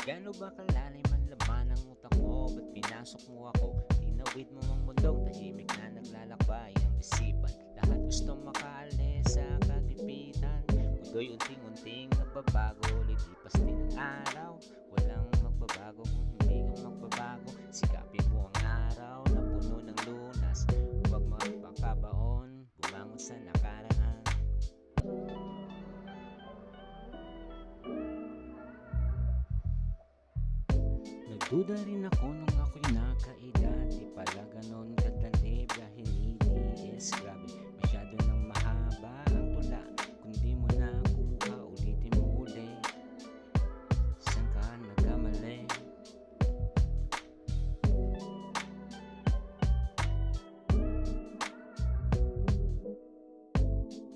Gaano ba kalalim ang laman ng utak mo? Ba't pinasok mo ako? Tinawid mo ang mundong tahimik na naglalakbay ang isipan. Lahat gusto makaalis sa kagipitan. Mundo'y unting-unting nagbabago, lilipas din ang araw. Walang magbabago kung hindi ka magbabago. Sikapin mo ang araw na puno ng lunas. Huwag magpakabaon, bumangon sa nakaraan. Nagduda rin ako nung ako'y nakaedad. Di pala ganon kadali biyahe ni DS. Grabe,